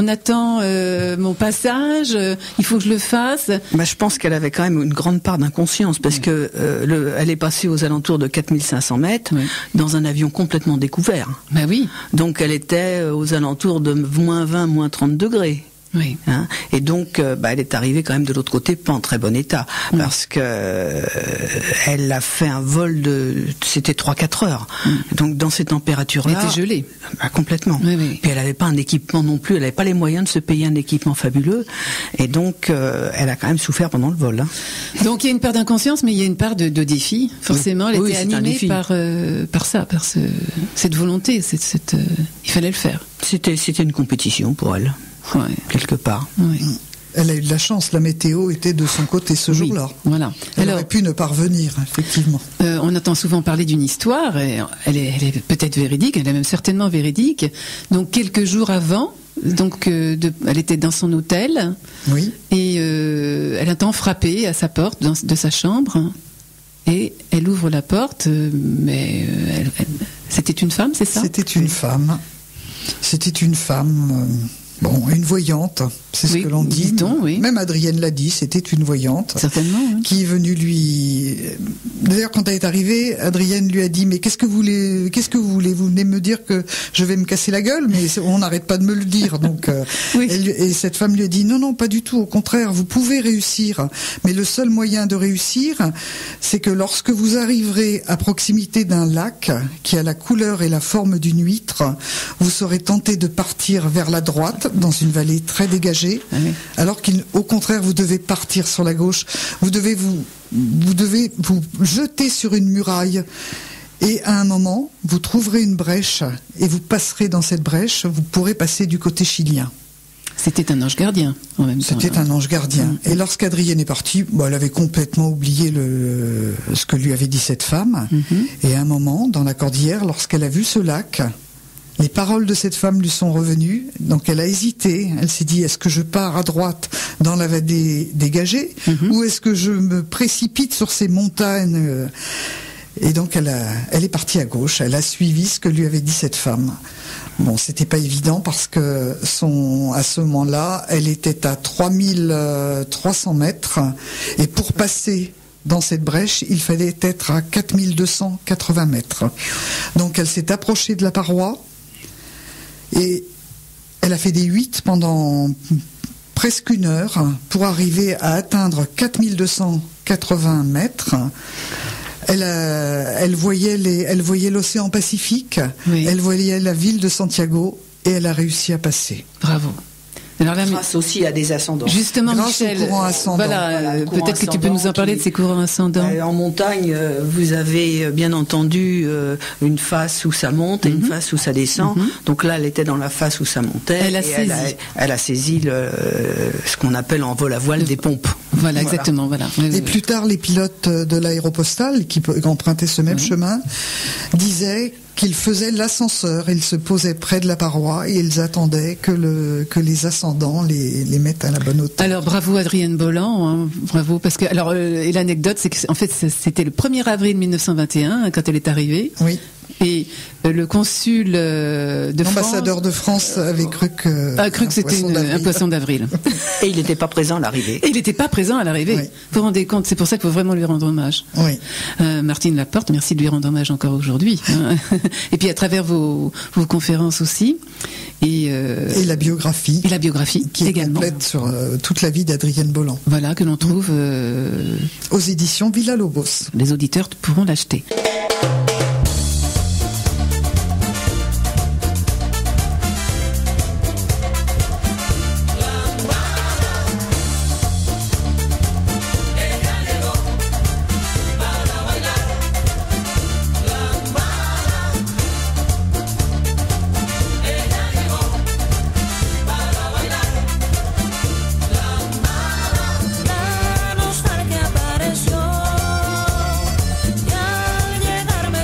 mon passage, il faut que je le fasse. Je pense qu'elle avait quand même une grande part d'inconscience, parce que elle est passée aux alentours de 4500 mètres dans un avion complètement découvert. Oui. Donc elle était aux alentours de moins 20, moins 30 degrés. Oui. Hein, et donc, elle est arrivée quand même de l'autre côté, pas en très bon état, parce que elle a fait un vol c'était 3-4 heures. Donc, dans ces températures-là, elle était gelée. Complètement. Oui, oui. Puis elle n'avait pas un équipement non plus, elle n'avait pas les moyens de se payer un équipement fabuleux, et donc elle a quand même souffert pendant le vol. Hein. Donc, il y a une part d'inconscience, mais il y a une part de défi. Forcément, elle était animée par cette volonté, il fallait le faire. C'était une compétition pour elle. Ouais. Quelque part. Oui. Elle a eu de la chance, la météo était de son côté ce jour-là. Voilà. Elle aurait pu ne pas revenir, effectivement. On entend souvent parler d'une histoire, et elle est peut-être véridique, elle est même certainement véridique. Donc quelques jours avant, elle était dans son hôtel, oui. Et elle entend frapper à sa porte de sa chambre, et elle ouvre la porte, mais c'était une femme, c'est ça ? C'était une femme. C'était une femme... une voyante, c'est ce que l'on dit. Oui. Même Adrienne l'a dit, c'était une voyante. Certainement. Oui. Qui est venue lui... D'ailleurs, quand elle est arrivée, Adrienne lui a dit « Mais qu'est-ce que vous voulez ? Vous venez me dire que je vais me casser la gueule, mais on n'arrête pas de me le dire. » Donc, oui. et cette femme lui a dit « Non, pas du tout. Au contraire, vous pouvez réussir. Mais le seul moyen de réussir, c'est que lorsque vous arriverez à proximité d'un lac qui a la couleur et la forme d'une huître, vous serez tenté de partir vers la droite, dans une vallée très dégagée, alors qu'au contraire, vous devez partir sur la gauche. Vous devez vous jeter sur une muraille. Et à un moment, vous trouverez une brèche et vous passerez dans cette brèche. Vous pourrez passer du côté chilien. C'était un ange gardien, en même temps. C'était un ange gardien. Et lorsqu'Adrienne est partie, elle avait complètement oublié ce que lui avait dit cette femme. Et à un moment, dans la cordillère, lorsqu'elle a vu ce lac, les paroles de cette femme lui sont revenues, donc elle a hésité. Elle s'est dit, est-ce que je pars à droite dans la vallée dégagée, ou est-ce que je me précipite sur ces montagnes ? Et donc elle est partie à gauche, elle a suivi ce que lui avait dit cette femme. Bon, c'était pas évident parce que à ce moment-là, elle était à 3300 mètres, et pour passer dans cette brèche, il fallait être à 4280 mètres. Donc elle s'est approchée de la paroi, et elle a fait des huit pendant presque 1 heure pour arriver à atteindre 4280 mètres. Elle voyait l'océan Pacifique, elle voyait la ville de Santiago, et elle a réussi à passer. Bravo. Alors là, grâce aussi à des ascendants. Justement, grâce Michel, aux courants ascendants. Voilà, peut-être que tu peux nous en parler de ces courants ascendants. En montagne, vous avez bien entendu une face où ça monte et une face où ça descend. Donc là, elle était dans la face où ça montait. Elle a saisi ce qu'on appelle en vol à voile des pompes. Voilà, exactement. Voilà. Et plus tard, les pilotes de l'aéropostale qui empruntaient ce même chemin disaient qu'ils faisaient l'ascenseur. Ils se posaient près de la paroi et ils attendaient que les ascendants les mettent à la bonne hauteur. Alors bravo Adrienne Bolland, hein, bravo, parce que et l'anecdote c'est que en fait c'était le 1er avril 1921 quand elle est arrivée. Oui. Et le consul de l'ambassadeur de France avait cru que c'était un poisson d'avril. Et il n'était pas présent à l'arrivée. Et il n'était pas présent à l'arrivée. Oui. Vous vous rendez compte, c'est pour ça qu'il faut vraiment lui rendre hommage. Oui. Martine Laporte, merci de lui rendre hommage encore aujourd'hui. Et puis à travers vos conférences aussi. Et la biographie. Et la biographie qui est également. Complète sur toute la vie d'Adrienne Bolland. Voilà, que l'on trouve aux éditions Villa-Lobos. Les auditeurs pourront l'acheter. Que apareció y al llegar me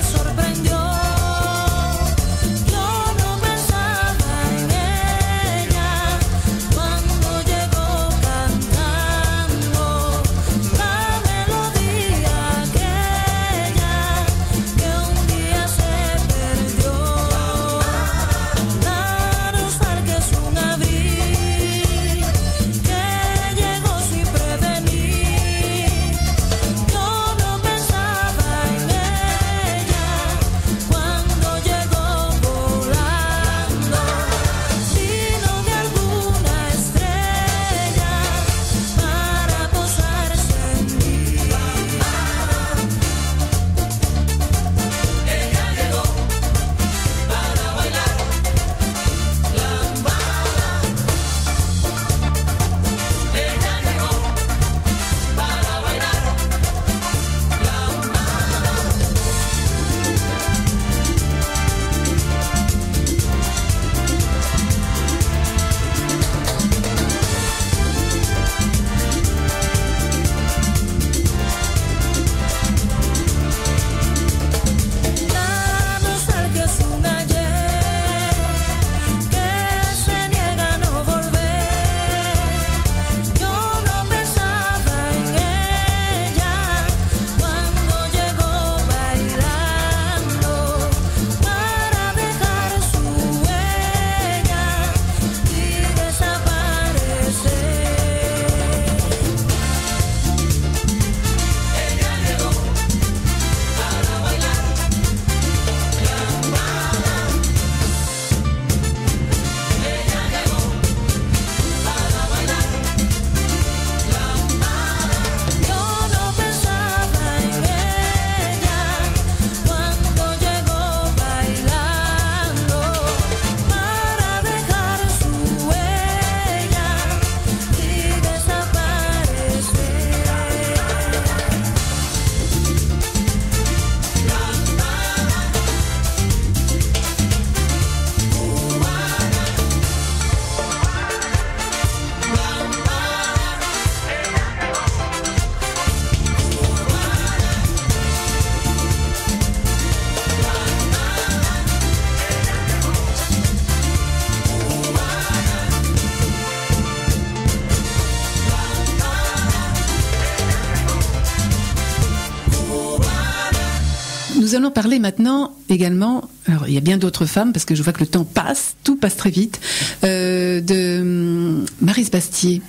nous allons parler maintenant également, alors il y a bien d'autres femmes, parce que je vois que le temps passe, tout passe très vite, de Maryse Bastier.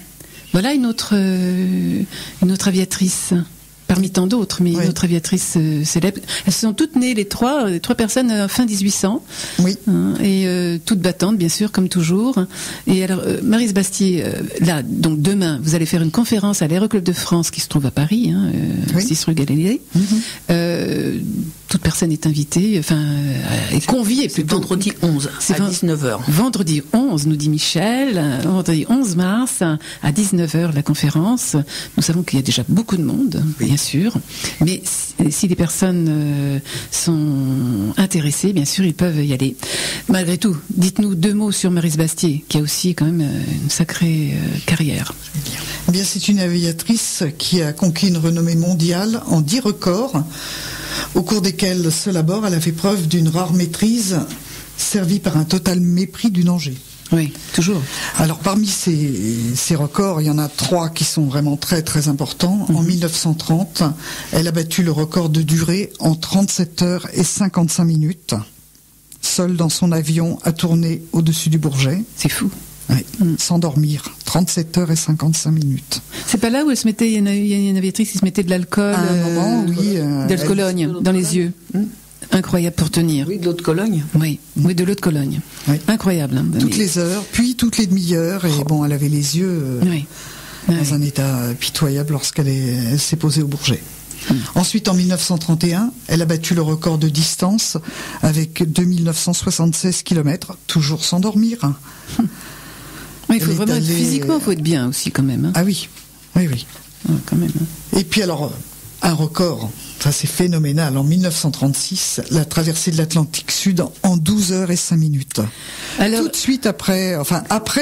Voilà une autre aviatrice. Parmi tant d'autres, mais une autre aviatrice célèbre. Elles sont toutes nées, les trois personnes fin 1800. Oui. Et toutes battantes, bien sûr, comme toujours. Et alors, Maryse Bastier, là, donc demain, vous allez faire une conférence à l'Aéroclub de France, qui se trouve à Paris, 6 rue Galilée. Toute personne est invitée, est conviée. C'est vendredi 11 à 19h. Vendredi 11, nous dit Michel. Vendredi 11 mars, à 19h, la conférence. Nous savons qu'il y a déjà beaucoup de monde, bien sûr. Mais si des personnes sont intéressées, bien sûr, ils peuvent y aller. Malgré tout, dites-nous 2 mots sur Maryse Bastier, qui a aussi quand même une sacrée carrière. Eh bien, c'est une aviatrice qui a conquis une renommée mondiale en 10 records, au cours desquels, seule à bord, elle a fait preuve d'une rare maîtrise, servie par un total mépris du danger. Oui, toujours. Alors parmi ces records, il y en a 3 qui sont vraiment très très importants. En 1930, elle a battu le record de durée en 37 heures et 55 minutes, seule dans son avion à tourner au-dessus du Bourget. C'est fou. Oui, sans dormir, 37 heures et 55 minutes. C'est pas là où elle se mettait, il y a une aviatrice qui se mettait de l'alcool, à un moment, oui, de l'eau de Cologne dans les yeux. Incroyable pour tenir. Oui, de l'eau de Cologne. Oui, de l'eau de Cologne. Oui. Incroyable. Toutes les heures, puis toutes les demi-heures, et bon, elle avait les yeux dans un état pitoyable lorsqu'elle s'est posée au Bourget. Ensuite, en 1931, elle a battu le record de distance avec 2976 km, toujours sans dormir. Il faut vraiment physiquement, il faut être bien aussi quand même. Ah oui, oui, oui. Quand même. Et puis alors, un record, ça c'est phénoménal. En 1936, la traversée de l'Atlantique Sud en 12 heures et 5 minutes. Alors, tout de suite après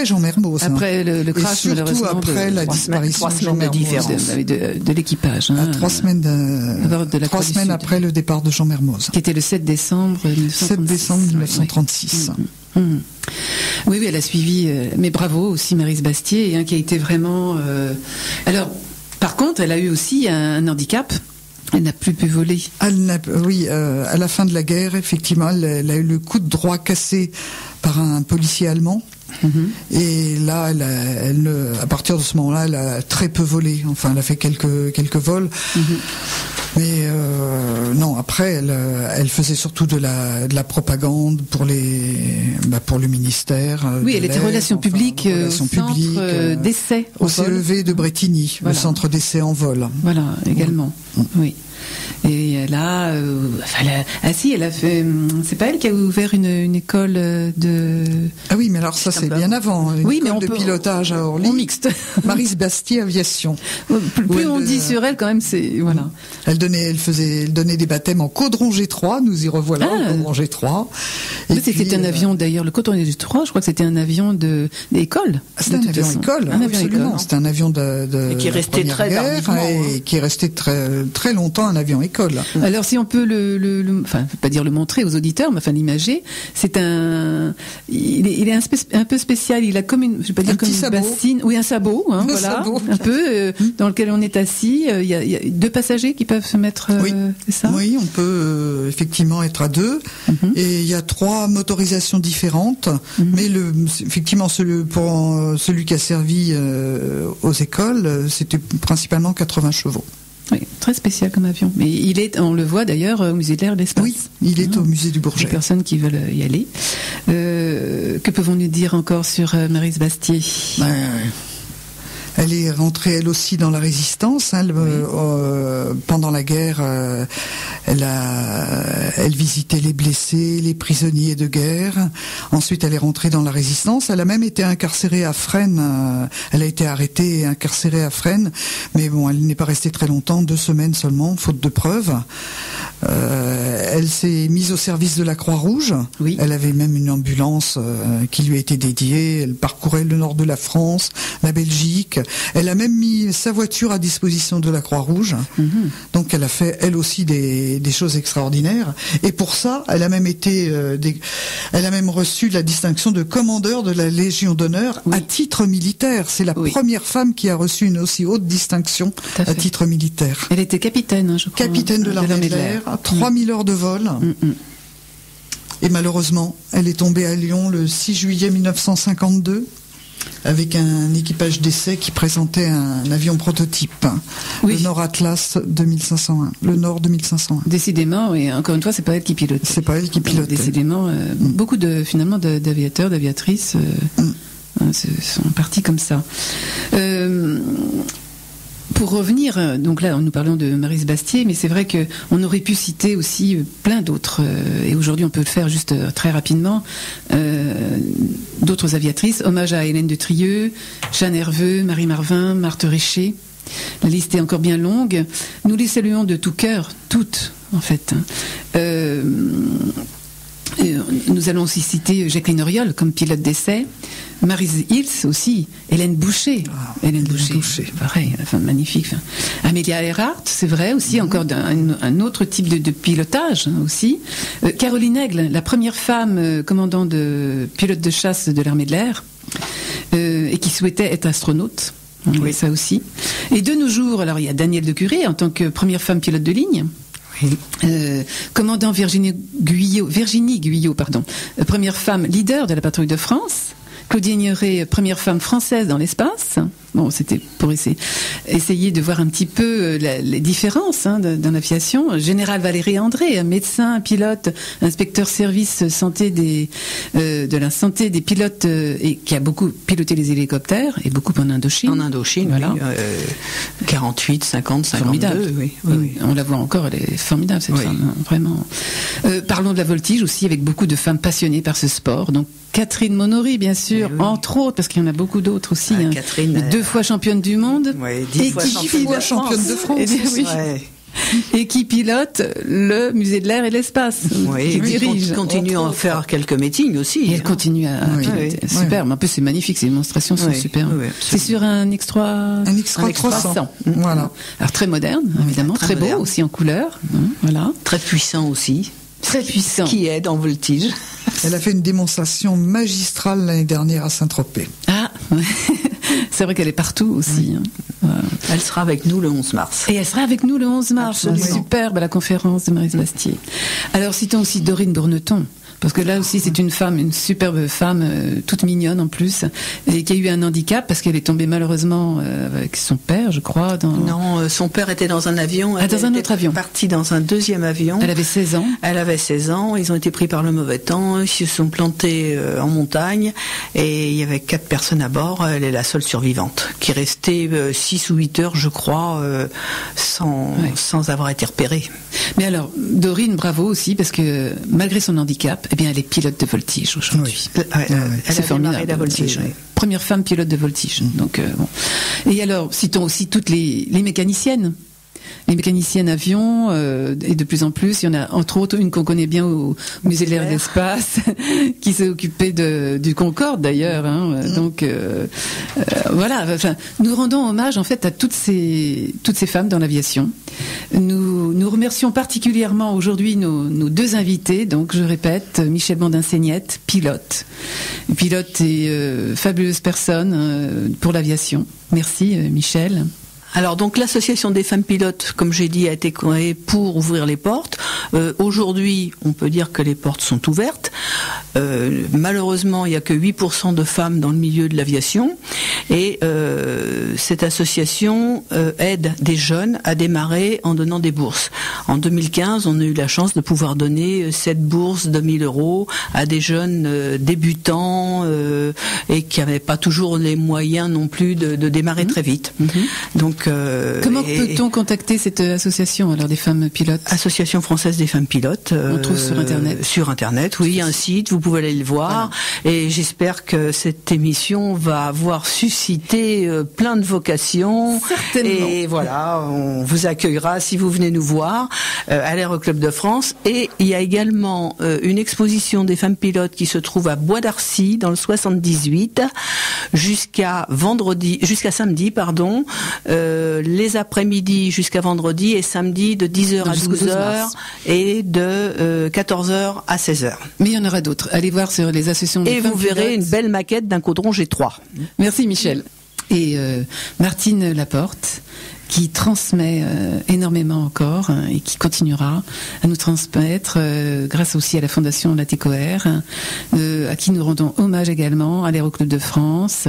Jean Mermoz. Après le crash, et surtout après la disparition de Jean Mermoz. De l'équipage. À 3 semaines, 3 semaines après le départ de Jean Mermoz. Qui était le 7 décembre 1936. 7 décembre 1936. Oui, elle a suivi, mais bravo aussi Maryse Bastier, qui a été vraiment... Alors, par contre, elle a eu aussi un handicap. Elle n'a plus pu voler. Oui, à la fin de la guerre, effectivement, elle a eu le coude droit cassé par un policier allemand. Et là, à partir de ce moment-là, elle a très peu volé. Enfin, elle a fait quelques vols. Mais non, après, elle faisait surtout de la propagande pour le ministère. Oui, elle était relations publiques, centre d'essai au CEV de Bretigny, le centre d'essai en vol. Voilà, également. Oui. Et là, elle a fait. C'est pas elle qui a ouvert une école de. Ah oui, mais alors ça c'est bien avant. Une école de pilotage à Orly. En mixte. Maryse Bastier Aviation. Plus on dit sur elle, quand même, c'est voilà. Elle donnait des baptêmes en Caudron G3. Nous y revoilà en Caudron G3. C'était un avion d'ailleurs. Le Caudron G3, je crois que c'était un avion d'école. C'était un avion école. Absolument. C'était un avion de. Et qui est resté très et qui est resté très très longtemps un avion école. Alors si on peut enfin, je ne veux pas dire le montrer aux auditeurs, mais enfin l'imager, il est un peu spécial. Il a comme une, je vais pas dire comme une bassine, oui un sabot, sabot. Un peu dans lequel on est assis. Il y a 2 passagers qui peuvent se mettre. C'est ça. Oui, on peut effectivement être à 2. Et il y a 3 motorisations différentes, mais effectivement celui qui a servi aux écoles, c'était principalement 80 chevaux. Oui, très spécial comme avion. Mais on le voit d'ailleurs au musée de l'air et de l'espace. Oui, il est au musée du Bourget. Les personnes qui veulent y aller. Que pouvons-nous dire encore sur Maryse Bastier ? Elle est rentrée elle aussi dans la résistance. Pendant la guerre, elle visitait les blessés, les prisonniers de guerre. Ensuite, elle est rentrée dans la résistance. Elle a même été incarcérée à Fresnes. Elle a été arrêtée et incarcérée à Fresnes. Mais bon, elle n'est pas restée très longtemps, 2 semaines seulement, faute de preuves. Elle s'est mise au service de la Croix-Rouge. Oui. Elle avait même une ambulance qui lui a été dédiée. Elle parcourait le nord de la France, la Belgique. Elle a même mis sa voiture à disposition de la Croix-Rouge. Donc elle a fait elle aussi des choses extraordinaires. Et pour ça, elle a même reçu la distinction de commandeur de la Légion d'honneur à titre militaire. C'est la première femme qui a reçu une aussi haute distinction à titre militaire. Elle était capitaine, je crois. Capitaine de l'armée de l'air. Voilà, 3000 heures de vol. Et malheureusement, elle est tombée à Lyon le 6 juillet 1952 avec un équipage d'essai qui présentait un avion prototype, le Nord Atlas 2501, le Nord 2501. Décidément, et encore une fois, c'est pas elle qui pilotait. C'est pas elle qui pilotait. Décidément, beaucoup d'aviateurs, d'aviatrices sont partis comme ça. Pour revenir, donc là nous parlons de Maryse Bastier, mais c'est vrai qu'on aurait pu citer aussi plein d'autres, et aujourd'hui on peut le faire juste très rapidement, d'autres aviatrices. Hommage à Hélène de Trieux, Jeanne Herveux, Marie Marvin, Marthe Richer. La liste est encore bien longue. Nous les saluons de tout cœur, toutes en fait. Nous allons aussi citer Jacqueline Auriol comme pilote d'essai, Maryse Hills aussi, Hélène Boucher, pareil, enfin, magnifique. Amélia Earhart, c'est vrai aussi, encore un autre type de pilotage aussi. Caroline Aigle, la première femme commandant de pilote de chasse de l'armée de l'air, et qui souhaitait être astronaute. Oui, ça aussi. Et de nos jours, alors il y a Danielle de Curé en tant que première femme pilote de ligne. Commandant Virginie Guyot, première femme leader de la patrouille de France. Claudie Ignoré, première femme française dans l'espace. Bon, c'était pour essayer de voir un petit peu les différences dans l'aviation. Général Valérie André, médecin, pilote, inspecteur service santé de la santé des pilotes, et qui a beaucoup piloté les hélicoptères, et beaucoup en Indochine. En Indochine, voilà. 48, 50, 52. Oui. On la voit encore, elle est formidable cette femme, vraiment. Parlons de la voltige aussi, avec beaucoup de femmes passionnées par ce sport. Donc Catherine Monory, bien sûr, entre autres, parce qu'il y en a beaucoup d'autres aussi. Catherine, 2 fois championne du monde, 10 fois championne de France. Et qui pilote le musée de l'air et de l'espace. Qui dirige. Continue à en faire quelques meetings aussi. Et elle continue à piloter. Superbe. En plus, c'est magnifique, ces démonstrations sont superbes. C'est sur un X3 300. Voilà. Alors très moderne, évidemment, très beau aussi en couleur. Voilà. Très puissant aussi. Très puissant. Qui aide en voltige. Elle a fait une démonstration magistrale l'année dernière à Saint-Tropez. Ah, c'est vrai qu'elle est partout aussi. Elle sera avec nous le 11 mars. Et elle sera avec nous le 11 mars. Superbe, à la conférence de Maryse Bastier. Alors citons aussi Dorine Bourneton. Parce que là aussi, c'est une superbe femme, toute mignonne en plus, et qui a eu un handicap parce qu'elle est tombée malheureusement avec son père, je crois. Non, son père était dans un avion. Dans un autre avion. Partie dans un deuxième avion. Elle avait 16 ans. Elle avait 16 ans. Ils ont été pris par le mauvais temps. Ils se sont plantés en montagne. Et il y avait 4 personnes à bord. Elle est la seule survivante, qui est restée 6 ou 8 heures, je crois, sans avoir été repérée. Mais alors, Dorine, bravo aussi, parce que malgré son handicap, eh bien, elle est pilote de voltige aujourd'hui. C'est formidable. La voltige. Première femme pilote de voltige. Donc, bon. Et alors, citons aussi toutes les mécaniciennes. Les mécaniciennes avions, et de plus en plus, il y en a entre autres une qu'on connaît bien au musée de l'air et de l'espace, qui s'est occupée du Concorde d'ailleurs. Donc voilà, enfin, nous rendons hommage en fait à toutes ces femmes dans l'aviation. Nous remercions particulièrement aujourd'hui nos 2 invités. Donc je répète, Michel Bandin-Seignette, pilote et fabuleuse personne pour l'aviation. Merci Michel. Alors donc l'association des femmes pilotes, comme j'ai dit, a été créée pour ouvrir les portes. Aujourd'hui, on peut dire que les portes sont ouvertes. Malheureusement, il n'y a que 8% de femmes dans le milieu de l'aviation. Et cette association aide des jeunes à démarrer en donnant des bourses. En 2015, on a eu la chance de pouvoir donner 7 bourses de 1 000 € à des jeunes débutants et qui n'avaient pas toujours les moyens non plus de démarrer très vite. Donc comment peut-on contacter cette association alors des femmes pilotes? Association française des femmes pilotes. On trouve sur Internet. Sur Internet, oui, il y a un site, vous pouvez aller le voir. Voilà. Et j'espère que cette émission va avoir suscité plein de vocations. Certainement. Et voilà, on vous accueillera si vous venez nous voir à l'Aéroclub de France. Et il y a également une exposition des femmes pilotes qui se trouve à Bois d'Arcy dans le 78 jusqu'à samedi, les après-midi jusqu'à vendredi et samedi de 10h à 12h et de 14h à 16h. Mais il y en aura d'autres. Allez voir sur les associations des femmes pilotes. Et vous verrez une belle maquette d'un caudron G3. Merci Michel. Et Martine Laporte, qui transmet énormément encore et qui continuera à nous transmettre grâce aussi à la Fondation Latécoère, à qui nous rendons hommage également, à l'Aéroclub de France,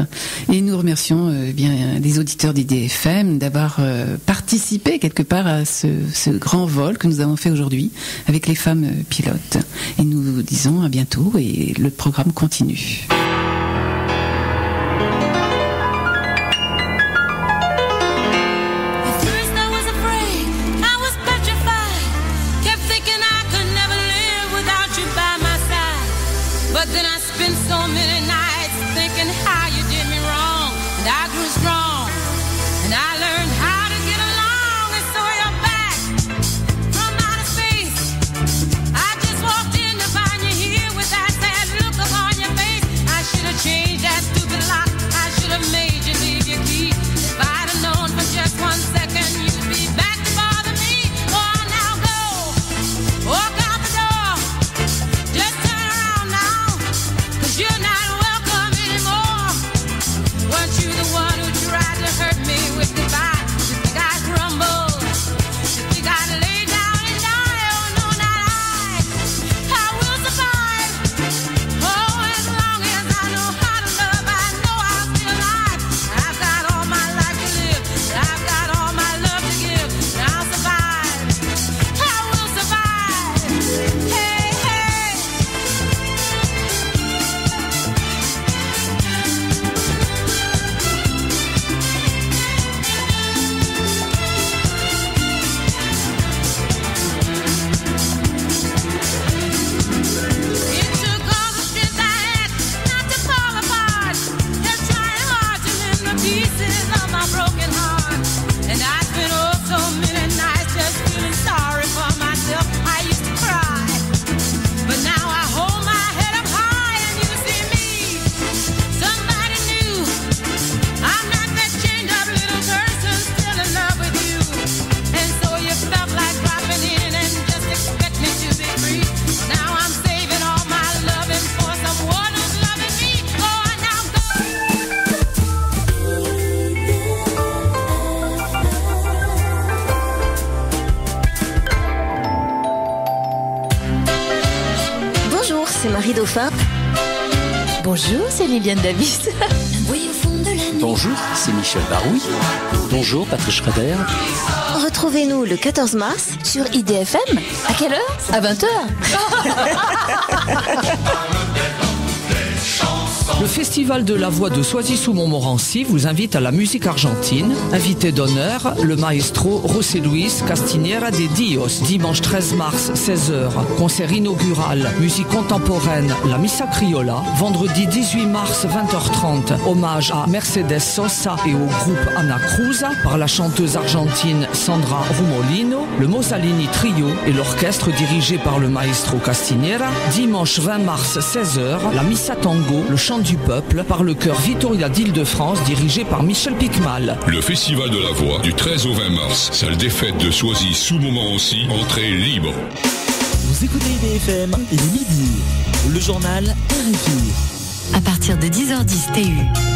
et nous remercions bien les auditeurs d'IDFM d'avoir participé quelque part à ce grand vol que nous avons fait aujourd'hui avec les femmes pilotes. Et nous vous disons à bientôt et le programme continue. Dauphin. Bonjour, c'est Liliane Davis. Bonjour, c'est Michel Baroui. Bonjour, Patrice Schrader. Retrouvez-nous le 14 mars sur IDFM. À quelle heure ? À 20h. Le Festival de la Voix de Soisy-sous-Montmorency vous invite à la musique argentine. Invité d'honneur, le maestro José Luis Castiñera de Dios. Dimanche 13 mars, 16h. Concert inaugural, musique contemporaine, la Missa Criolla. Vendredi 18 mars, 20h30. Hommage à Mercedes Sosa et au groupe Ana Cruz par la chanteuse argentine Sandra Rumolino, le Mosalini Trio et l'orchestre dirigé par le maestro Castiñera. Dimanche 20 mars, 16h. La Missa Tango, le chant du peuple, par le chœur Vitoria d'Île-de-France, dirigé par Michel Picmal. Le Festival de la Voix, du 13 au 20 mars, salle des fêtes de Soisy-sous-Montmorency, entrée libre. Vous écoutez IDFM, il est midi. Le journal RFI. À partir de 10h10 TU.